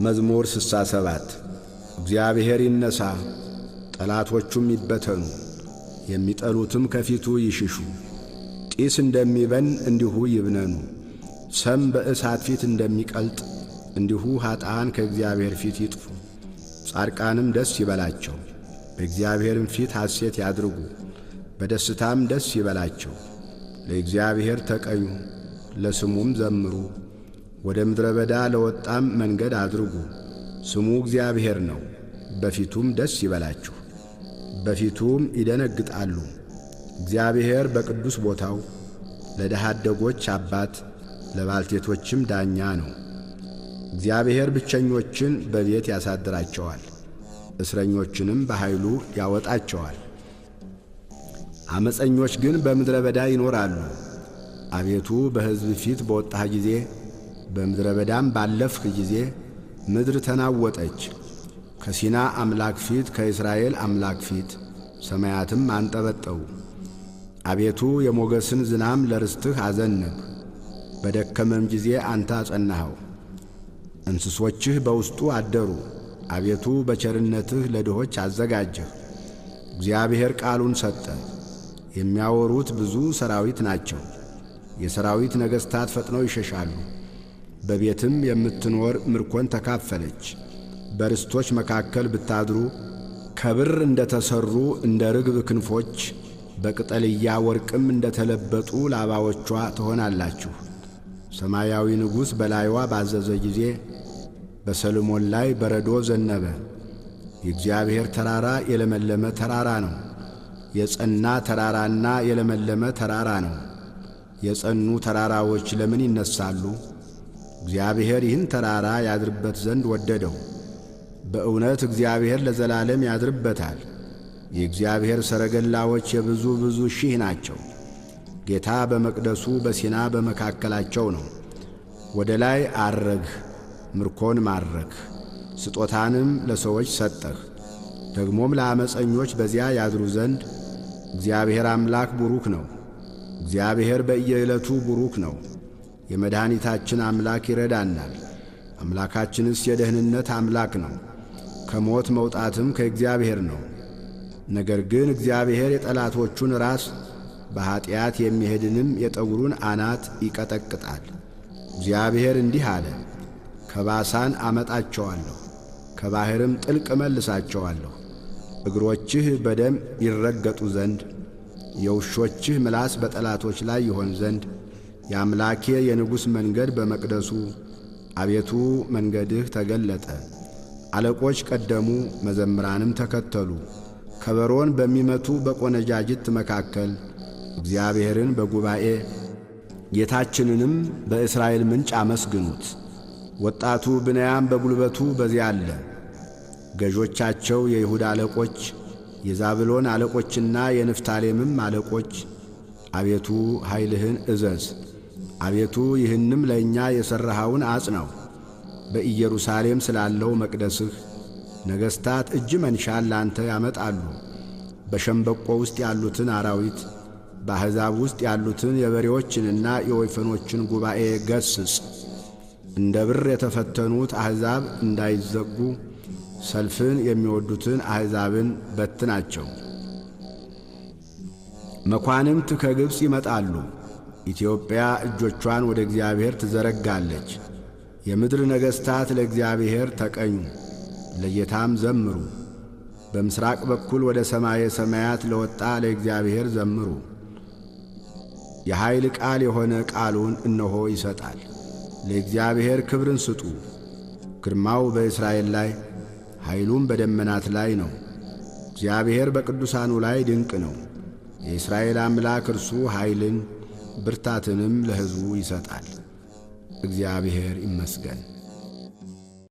መዝሙር 67 እግዚአብሔር ይነሣ፣ ጠላቶቹም ይበተኑ፣ የሚጠሉትም ከፊቱ ይሽሹ። ጢስ እንደሚበን እንዲሁ ይብነኑ፣ ሰም በእሳት ፊት እንደሚቀልጥ እንዲሁ ኀጥኣን ከእግዚአብሔር ፊት ይጥፉ። ጻድቃንም ደስ ይበላቸው፣ በእግዚአብሔርም ፊት ሐሴት ያድርጉ፣ በደስታም ደስ ይበላቸው። ለእግዚአብሔር ተቀኙ፣ ለስሙም ዘምሩ። ወደ ምድረ በዳ ለወጣም መንገድ አድርጉ። ስሙ እግዚአብሔር ነው፣ በፊቱም ደስ ይበላችሁ፣ በፊቱም ይደነግጣሉ። እግዚአብሔር በቅዱስ ቦታው ለድሃ አደጎች አባት ለባልቴቶችም ዳኛ ነው። እግዚአብሔር ብቸኞችን በቤት ያሳድራቸዋል፣ እስረኞችንም በኃይሉ ያወጣቸዋል። ዓመፀኞች ግን በምድረ በዳ ይኖራሉ። አቤቱ በሕዝብ ፊት በወጣህ ጊዜ፣ በምድረ በዳም ባለፍህ ጊዜ ምድር ተናወጠች። ከሲና አምላክ ፊት ከእስራኤል አምላክ ፊት ሰማያትም አንጠበጠቡ። አቤቱ የሞገስን ዝናም ለርስትህ አዘነብ፣ በደከመም ጊዜ አንተ አጸናኸው። እንስሶችህ በውስጡ አደሩ። አቤቱ በቸርነትህ ለድሆች አዘጋጀህ። እግዚአብሔር ቃሉን ሰጠ፣ የሚያወሩት ብዙ ሰራዊት ናቸው። የሰራዊት ነገሥታት ፈጥነው ይሸሻሉ። በቤትም የምትኖር ምርኮን ተካፈለች። በርስቶች መካከል ብታድሩ ከብር እንደ ተሠሩ እንደ ርግብ ክንፎች በቅጠልያ ወርቅም እንደ ተለበጡ ላባዎቿ ትሆናላችሁ። ሰማያዊ ንጉሥ በላይዋ ባዘዘ ጊዜ በሰሎሞን ላይ በረዶ ዘነበ። የእግዚአብሔር ተራራ የለመለመ ተራራ ነው፣ የጸና ተራራና የለመለመ ተራራ ነው። የጸኑ ተራራዎች ለምን ይነሳሉ? እግዚአብሔር ይህን ተራራ ያድርበት ዘንድ ወደደው። በእውነት እግዚአብሔር ለዘላለም ያድርበታል። የእግዚአብሔር ሰረገላዎች የብዙ ብዙ ሺህ ናቸው። ጌታ በመቅደሱ በሲና በመካከላቸው ነው። ወደ ላይ ዐረግህ፣ ምርኮን ማረክህ፣ ስጦታንም ለሰዎች ሰጠህ። ደግሞም ለዓመፀኞች በዚያ ያድሩ ዘንድ እግዚአብሔር አምላክ ቡሩክ ነው። እግዚአብሔር በየዕለቱ ቡሩክ ነው። የመድኃኒታችን አምላክ ይረዳናል። አምላካችንስ የደህንነት አምላክ ነው። ከሞት መውጣትም ከእግዚአብሔር ነው። ነገር ግን እግዚአብሔር የጠላቶቹን ራስ በኀጢአት የሚሄድንም የጠጕሩን አናት ይቀጠቅጣል። እግዚአብሔር እንዲህ አለ፣ ከባሳን አመጣቸዋለሁ፣ ከባሕርም ጥልቅ እመልሳቸዋለሁ። እግሮችህ በደም ይረገጡ ዘንድ የውሾችህ ምላስ በጠላቶች ላይ ይሆን ዘንድ የአምላኬ የንጉሥ መንገድ በመቅደሱ አቤቱ መንገድህ ተገለጠ። አለቆች ቀደሙ፣ መዘምራንም ተከተሉ። ከበሮን በሚመቱ በቈነጃጅት መካከል እግዚአብሔርን በጉባኤ ጌታችንንም በእስራኤል ምንጭ አመስግኑት። ወጣቱ ብንያም በጉልበቱ በዚያ አለ። ገዦቻቸው የይሁዳ አለቆች፣ የዛብሎን አለቆችና የንፍታሌምም አለቆች አቤቱ ኃይልህን እዘዝ። አቤቱ ይህንም ለእኛ የሠራኸውን አጽናው። በኢየሩሳሌም ስላለው መቅደስህ ነገሥታት እጅ መንሻን ላንተ ያመጣሉ። በሸምበቆ ውስጥ ያሉትን አራዊት፣ በአሕዛብ ውስጥ ያሉትን የበሬዎችንና የወይፈኖችን ጉባኤ ገስጽ። እንደ ብር የተፈተኑት አሕዛብ እንዳይዘጉ ሰልፍን የሚወዱትን አሕዛብን በትናቸው። መኳንንት ከግብፅ ይመጣሉ። ኢትዮጵያ እጆቿን ወደ እግዚአብሔር ትዘረጋለች። የምድር ነገሥታት ለእግዚአብሔር ተቀኙ፣ ለጌታም ዘምሩ። በምሥራቅ በኩል ወደ ሰማየ ሰማያት ለወጣ ለእግዚአብሔር ዘምሩ። የኃይል ቃል የሆነ ቃሉን እነሆ ይሰጣል። ለእግዚአብሔር ክብርን ስጡ። ግርማው በእስራኤል ላይ ኃይሉም በደመናት ላይ ነው። እግዚአብሔር በቅዱሳኑ ላይ ድንቅ ነው። የእስራኤል አምላክ እርሱ ኃይልን ብርታትንም ለሕዝቡ ይሰጣል። እግዚአብሔር ይመስገን።